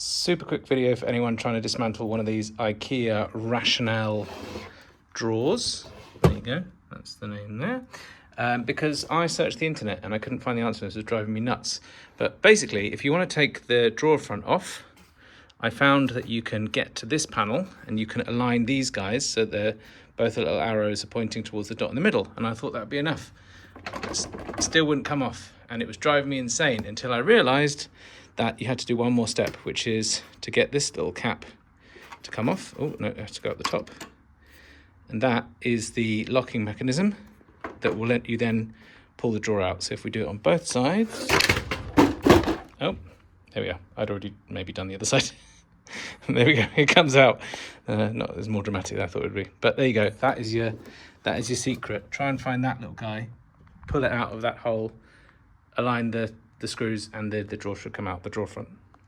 Super quick video for anyone trying to dismantle one of these IKEA RATIONELL drawers. There you go, that's the name there. Because I searched the internet and I couldn't find the answer. This was driving me nuts. But basically, if you want to take the drawer front off, I found that you can get to this panel and you can align these guys so they're both the little arrows are pointing towards the dot in the middle. And I thought that would be enough. It still wouldn't come off. And it was driving me insane until I realized that you had to do one more step, which is to get this little cap to come off. Oh, no, it has to go up the top. And that is the locking mechanism that will let you then pull the drawer out. So if we do it on both sides. Oh, there we go. I'd already maybe done the other side. There we go. It comes out. Not as more dramatic than I thought it would be. But there you go. That is your secret. Try and find that little guy. Pull it out of that hole. Align the screws and the drawer should come out the drawer front.